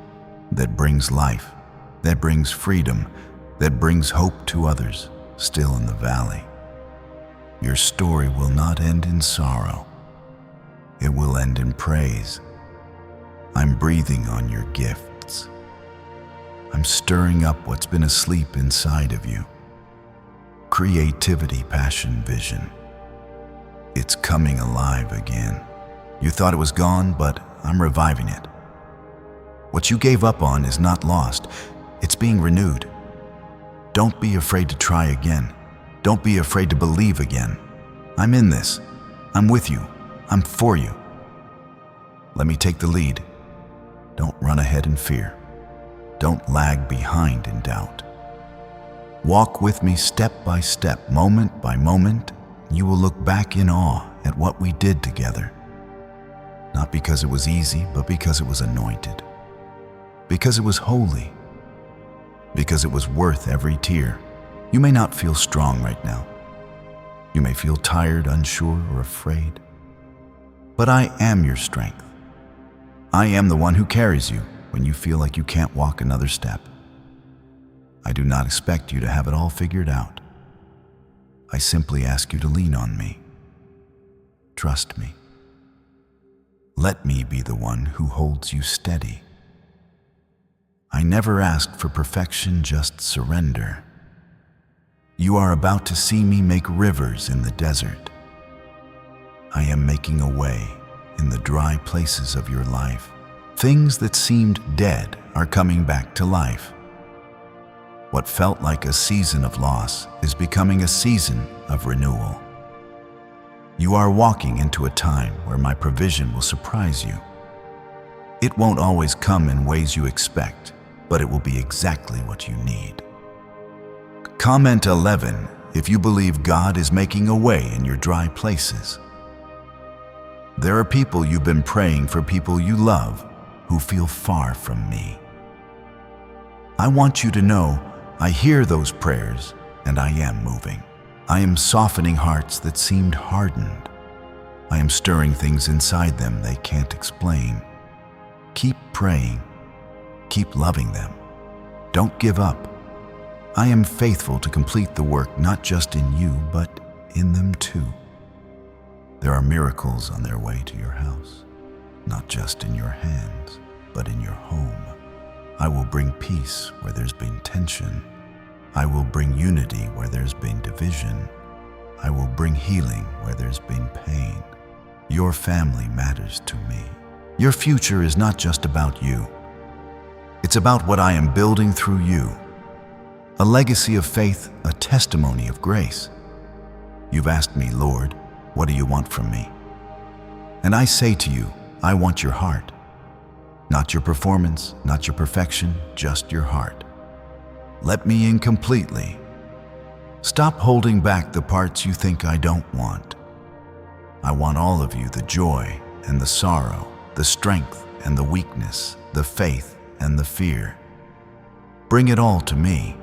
that brings life, that brings freedom, that brings hope to others still in the valley. Your story will not end in sorrow. It will end in praise. I'm breathing on your gifts. I'm stirring up what's been asleep inside of you. Creativity, passion, vision. It's coming alive again. You thought it was gone, but I'm reviving it. What you gave up on is not lost. It's being renewed. Don't be afraid to try again. Don't be afraid to believe again. I'm in this. I'm with you. I'm for you. Let me take the lead. Don't run ahead in fear. Don't lag behind in doubt. Walk with me step by step, moment by moment. You will look back in awe at what we did together. Not because it was easy, but because it was anointed. Because it was holy. Because it was worth every tear. You may not feel strong right now. You may feel tired, unsure, or afraid. But I am your strength. I am the one who carries you when you feel like you can't walk another step. I do not expect you to have it all figured out. I simply ask you to lean on me. Trust me. Let me be the one who holds you steady. I never asked for perfection, just surrender. You are about to see me make rivers in the desert. I am making a way in the dry places of your life. Things that seemed dead are coming back to life. What felt like a season of loss is becoming a season of renewal. You are walking into a time where my provision will surprise you. It won't always come in ways you expect, but it will be exactly what you need. Comment 11 if you believe God is making a way in your dry places. There are people you've been praying for, people you love, who feel far from me. I want you to know I hear those prayers, and I am moving. I am softening hearts that seemed hardened. I am stirring things inside them they can't explain. Keep praying. Keep loving them. Don't give up. I am faithful to complete the work not just in you, but in them too. There are miracles on their way to your house, not just in your hands, but in your home. I will bring peace where there's been tension. I will bring unity where there's been division. I will bring healing where there's been pain. Your family matters to me. Your future is not just about you. It's about what I am building through you. A legacy of faith, a testimony of grace. You've asked me, Lord, what do you want from me? And I say to you, I want your heart. Not your performance, not your perfection, just your heart. Let me in completely. Stop holding back the parts you think I don't want. I want all of you, the joy and the sorrow, the strength and the weakness, the faith and the fear. Bring it all to me,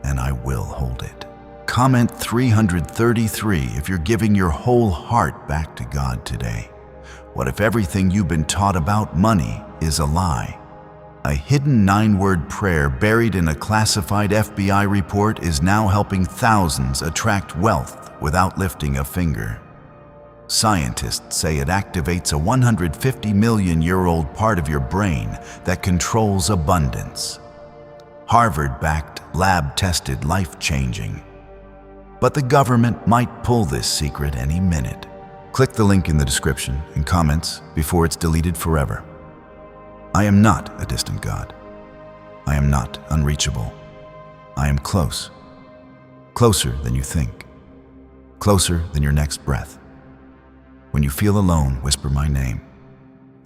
and I will hold it. Comment 333 if you're giving your whole heart back to God today. What if everything you've been taught about money is a lie? A hidden 9-word prayer buried in a classified FBI report is now helping thousands attract wealth without lifting a finger. Scientists say it activates a 150-million-year-old part of your brain that controls abundance. Harvard-backed, lab-tested, life-changing. But the government might pull this secret any minute. Click the link in the description and comments before it's deleted forever. I am not a distant God. I am not unreachable. I am close. Closer than you think. Closer than your next breath. When you feel alone, whisper my name.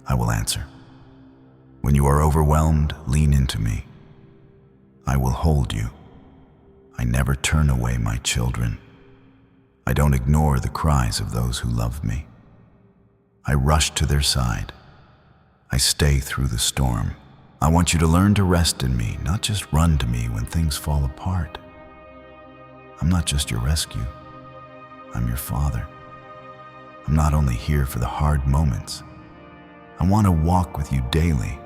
I will answer. When you are overwhelmed, lean into me. I will hold you. I never turn away my children. I don't ignore the cries of those who love me. I rush to their side. I stay through the storm. I want you to learn to rest in me, not just run to me when things fall apart. I'm not just your rescue. I'm your father. I'm not only here for the hard moments. I want to walk with you daily.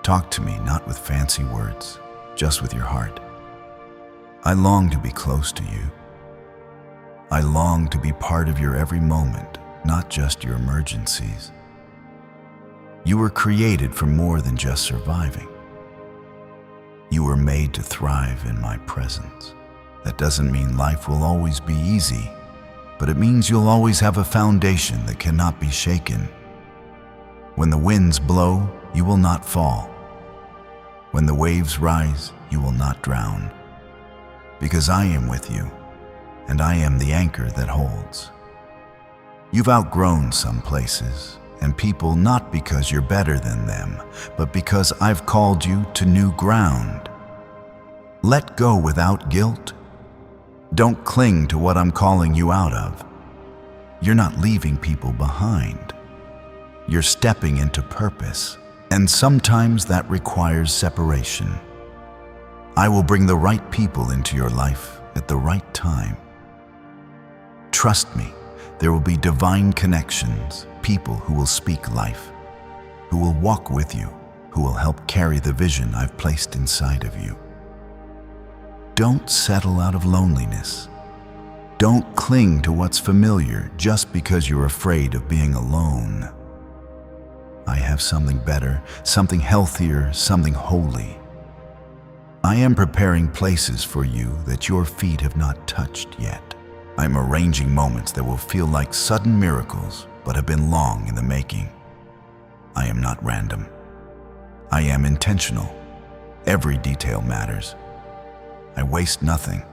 Talk to me not with fancy words, just with your heart. I long to be close to you. I long to be part of your every moment, not just your emergencies. You were created for more than just surviving. You were made to thrive in my presence. That doesn't mean life will always be easy, but it means you'll always have a foundation that cannot be shaken. When the winds blow, you will not fall. When the waves rise, you will not drown. Because I am with you, and I am the anchor that holds. You've outgrown some places and people not because you're better than them, but because I've called you to new ground. Let go without guilt. Don't cling to what I'm calling you out of. You're not leaving people behind. You're stepping into purpose, and sometimes that requires separation. I will bring the right people into your life at the right time. Trust me, there will be divine connections, people who will speak life, who will walk with you, who will help carry the vision I've placed inside of you. Don't settle out of loneliness. Don't cling to what's familiar just because you're afraid of being alone. I have something better, something healthier, something holy. I am preparing places for you that your feet have not touched yet. I'm arranging moments that will feel like sudden miracles, but have been long in the making. I am not random. I am intentional. Every detail matters. I waste nothing.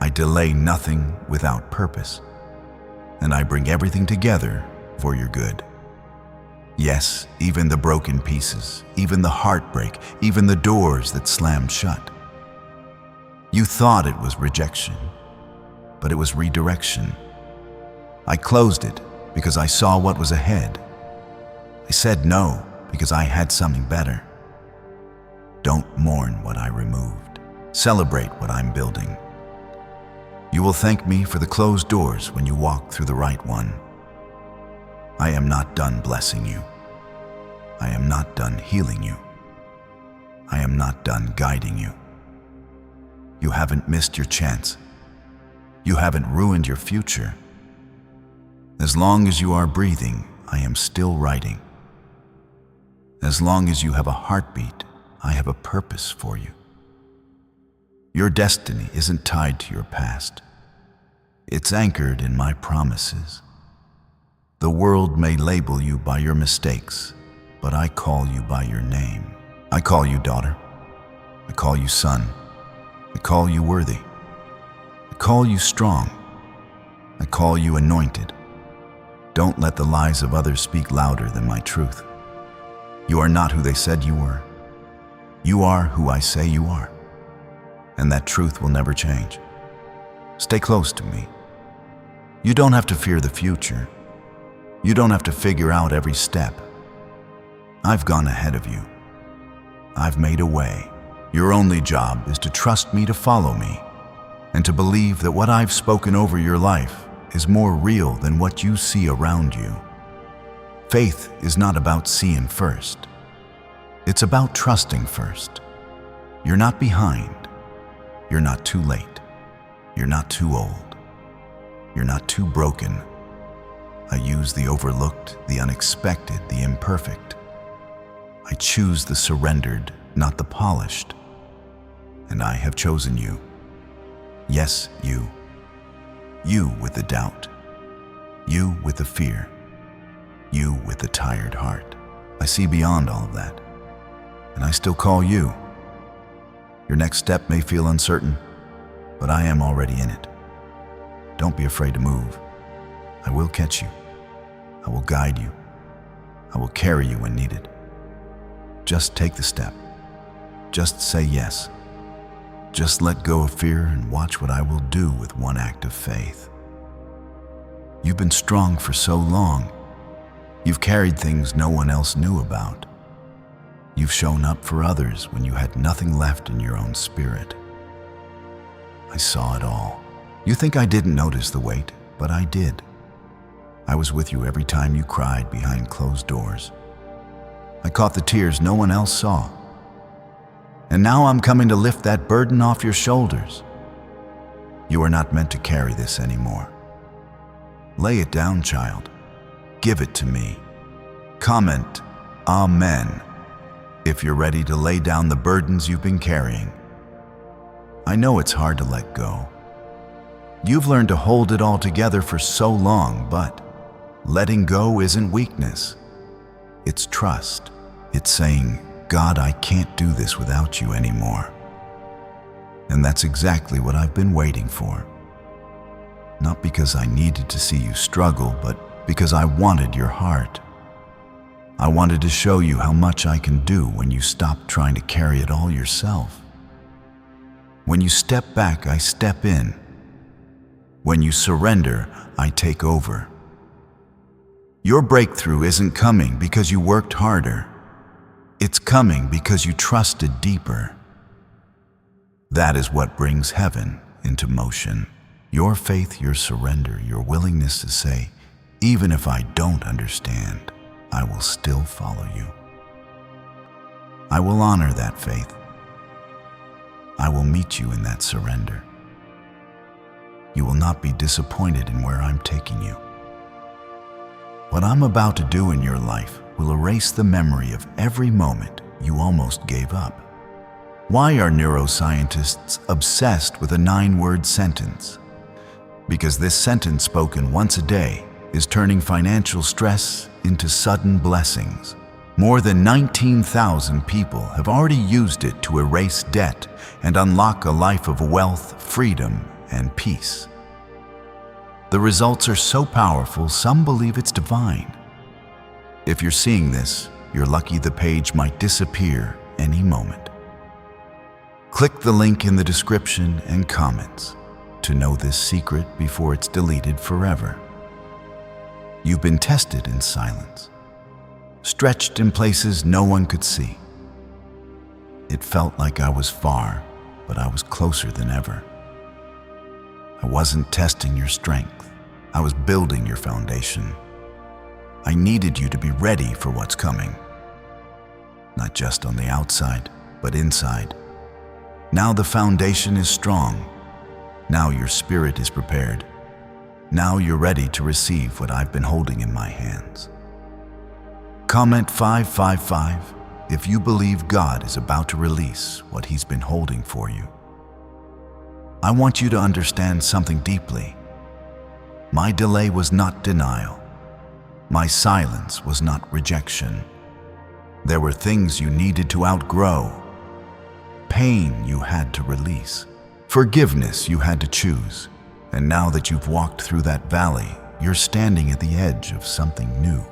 I delay nothing without purpose. And I bring everything together for your good. Yes, even the broken pieces, even the heartbreak, even the doors that slammed shut. You thought it was rejection, but it was redirection. I closed it because I saw what was ahead. I said no because I had something better. Don't mourn what I removed. Celebrate what I'm building. You will thank me for the closed doors when you walk through the right one. I am not done blessing you. I am not done healing you. I am not done guiding you. You haven't missed your chance. You haven't ruined your future. As long as you are breathing, I am still writing. As long as you have a heartbeat, I have a purpose for you. Your destiny isn't tied to your past. It's anchored in my promises. The world may label you by your mistakes, but I call you by your name. I call you daughter. I call you son. I call you worthy. I call you strong. I call you anointed. Don't let the lies of others speak louder than my truth. You are not who they said you were. You are who I say you are. And that truth will never change. Stay close to me. You don't have to fear the future. You don't have to figure out every step. I've gone ahead of you. I've made a way. Your only job is to trust me to follow me, and to believe that what I've spoken over your life is more real than what you see around you. Faith is not about seeing first. It's about trusting first. You're not behind. You're not too late. You're not too old. You're not too broken. I use the overlooked, the unexpected, the imperfect. I choose the surrendered, not the polished. And I have chosen you. Yes, you. You with the doubt. You with the fear. You with the tired heart. I see beyond all of that. And I still call you. Your next step may feel uncertain, but I am already in it. Don't be afraid to move. I will catch you. I will guide you. I will carry you when needed. Just take the step. Just say yes. Just let go of fear and watch what I will do with one act of faith. You've been strong for so long. You've carried things no one else knew about. You've shown up for others when you had nothing left in your own spirit. I saw it all. You think I didn't notice the weight, but I did. I was with you every time you cried behind closed doors. I caught the tears no one else saw. And now I'm coming to lift that burden off your shoulders. You are not meant to carry this anymore. Lay it down, child. Give it to me. Comment, Amen, if you're ready to lay down the burdens you've been carrying. I know it's hard to let go. You've learned to hold it all together for so long, but letting go isn't weakness. It's trust. It's saying, God, I can't do this without you anymore. And that's exactly what I've been waiting for. Not because I needed to see you struggle, but because I wanted your heart. I wanted to show you how much I can do when you stop trying to carry it all yourself. When you step back, I step in. When you surrender, I take over. Your breakthrough isn't coming because you worked harder. It's coming because you trusted deeper. That is what brings heaven into motion. Your faith, your surrender, your willingness to say, even if I don't understand, I will still follow you. I will honor that faith. I will meet you in that surrender. You will not be disappointed in where I'm taking you. What I'm about to do in your life will erase the memory of every moment you almost gave up. Why are neuroscientists obsessed with a 9-word sentence? Because this sentence spoken once a day is turning financial stress into sudden blessings. More than 19,000 people have already used it to erase debt and unlock a life of wealth, freedom, and peace. The results are so powerful, some believe it's divine. If you're seeing this, you're lucky the page might disappear any moment. Click the link in the description and comments to know this secret before it's deleted forever. You've been tested in silence, stretched in places no one could see. It felt like I was far, but I was closer than ever. I wasn't testing your strength. I was building your foundation. I needed you to be ready for what's coming. Not just on the outside, but inside. Now the foundation is strong. Now your spirit is prepared. Now you're ready to receive what I've been holding in my hands. Comment 555 if you believe God is about to release what He's been holding for you. I want you to understand something deeply. My delay was not denial. My silence was not rejection. There were things you needed to outgrow, pain you had to release, forgiveness you had to choose. And now that you've walked through that valley, you're standing at the edge of something new.